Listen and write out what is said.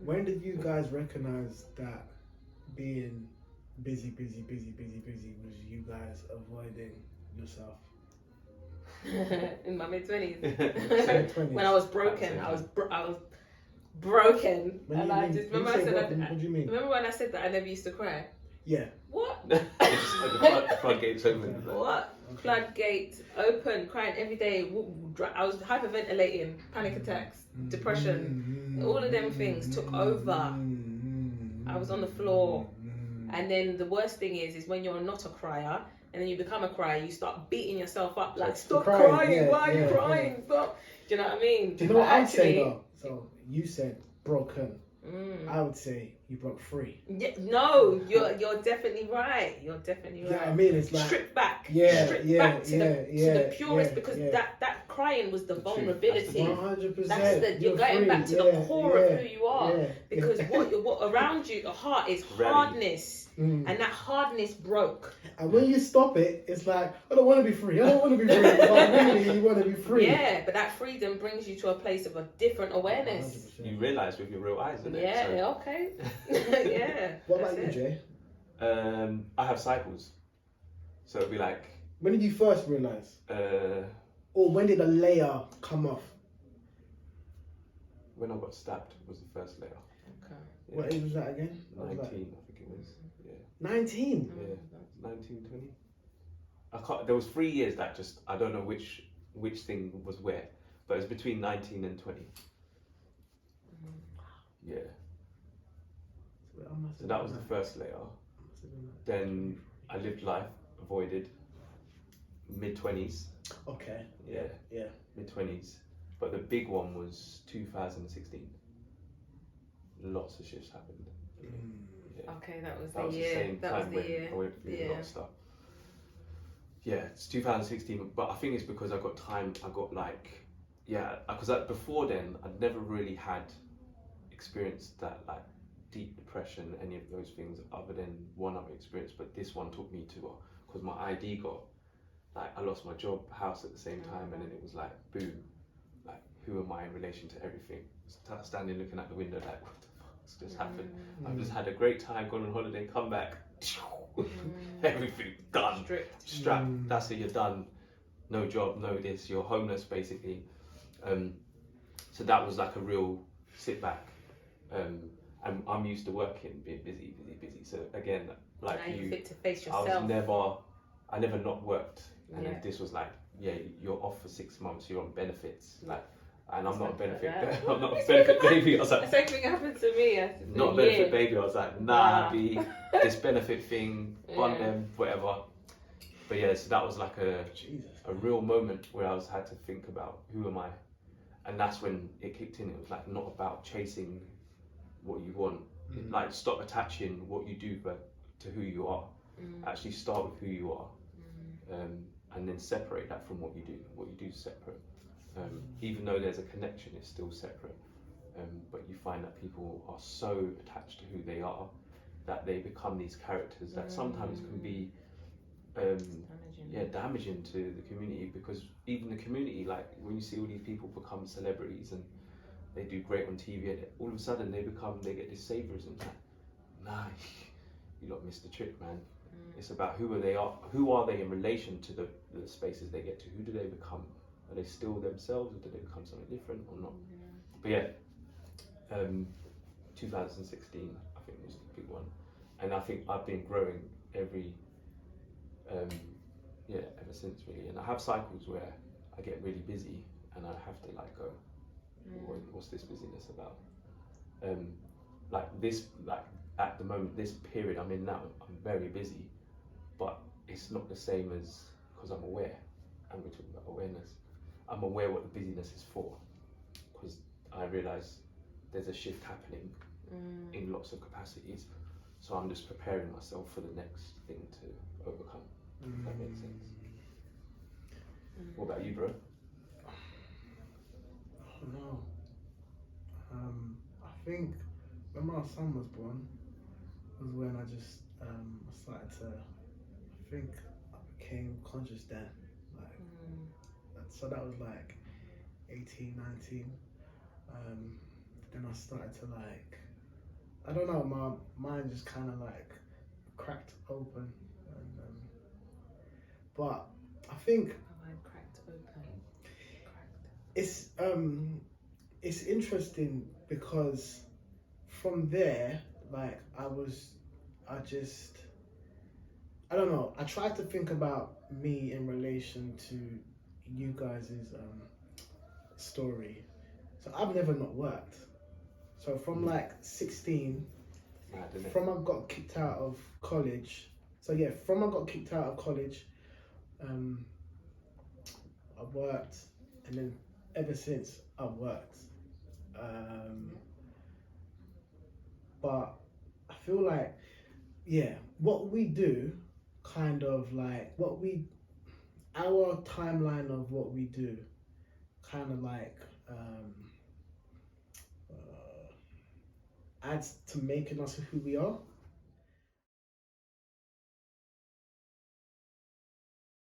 When did you guys recognize that being busy was you guys avoiding yourself? In my mid-20s. Mid-20s. When I was broken, I was broken. When And you I mean- just when you remember I say said, broken, what do you mean? remember when I said that I never used to cry? Yeah. What? The floodgates open. What? Okay. Floodgates open, crying every day. I was hyperventilating, panic attacks, depression. All of them things took over. I was on the floor. And then the worst thing is when you're not a crier and then you become a crier, you start beating yourself up like, stop crying, yeah, why are you yeah, crying? yeah. Stop. Do you know what I mean? Do you know what But I'd say actually- though? So you said broken. I would say you broke free. Yeah, no, you're definitely right. You're definitely You know right. what I mean? It's like Strip back. Yeah, Strip yeah, back to yeah, the purest yeah, because yeah. that crying was the The truth. vulnerability. 100%. That's you're going free. back to Yeah, the core yeah, of who you are. yeah, Because yeah. what around you, the heart is Reality. hardness. Mm. And that hardness broke. And when you stop it, it's like, I don't want to be free. I don't want to be free. But really, you want to be free. Yeah, but that freedom brings you to a place of a different awareness. 100%. You realise with your real eyes, isn't it? Yeah, So, okay. Yeah. What about that's you, it. Jay? I have cycles. So it'd be like, When did you first realise? Or when did the layer come off? when I got stabbed was the first layer. Okay. Yeah. What age was that again? 19, I think it was. Yeah. 19? Yeah. 19, 20. I can't, there was 3 years that just, I don't know which thing was where, but it was between 19 and 20. Yeah. So that was the first layer. Then I lived life, avoided, mid-20s. Okay. Yeah. Yeah. Mid-20s. But the big one was 2016. Lots of shifts happened. Yeah. Okay, that was That the was the year. same That was time the when year. I went through a lot Yeah. of stuff. Yeah, it's 2016, but I think it's because I got time, I got like, yeah, because before then, I'd never really had experienced that like deep depression, any of those things, other than one other experience, but this one took me to, because my ID got, like, I lost my job, house at the same time, and then it was like, boom, like, who am I in relation to everything? Standing looking out the window like, what the fuck's just happened? I've just had a great time, gone on holiday, come back, everything done, strapped, that's it, you're done, no job, no this, you're homeless basically. So that was like a real sit back. I'm used to working, being busy. So again, like Now you're you, fit to face I yourself. never not worked, and Yeah. if this was like, yeah, you're off for 6 months, you're on benefits, like, and I'm It's not a like benefit, that. I'm not a benefit baby. I was The like, same thing happened to me. not a benefit baby. I was like, nah, Nah. be this benefit thing, bun Yeah. them, whatever. But yeah, so that was like Jesus. a real moment where I had to think about who am I, and that's when it kicked in. It was like not about chasing what you want. Like stop attaching what you do to who you are. Actually start with who you are, and then separate that from what you do. What you do is separate. Even though there's a connection, it's still separate. But you find that people are so attached to who they are that they become these characters that sometimes can be damaging to the community, because even the community, like when you see all these people become celebrities and they do great on TV, and all of a sudden they get this saviorism. Nah, you lot missed the trick, man. It's about who are they in relation to the spaces they get to. Who do they become? Are they still themselves, or do they become something different or not? But yeah, 2016 I think was the big one, and I think I've been growing ever since really. And I have cycles where I get really busy and I have to like go, what's this busyness about? Like at the moment, this period I'm in now, I'm very busy, but it's not the same as, because I'm aware, and we're talking about awareness. I'm aware what the busyness is for, because I realise there's a shift happening in lots of capacities, so I'm just preparing myself for the next thing to overcome. If that makes sense. What about you, bro? No. I think when my son was born was when I just started to, I think I became conscious then. So that was like 18, 19. Then I started to like I don't know, my mind just kind of like cracked open, and but I think My mind cracked open. it's interesting because from there, like I don't know. I tried to think about me in relation to you guys' story. So I've never not worked. So from like 16, Mad, isn't it? from I got kicked out of college. So yeah, from I got kicked out of college, I worked, and then ever since I've worked. But I feel like, yeah, what we do, kind of like our timeline of what we do, kind of like adds to making us who we are.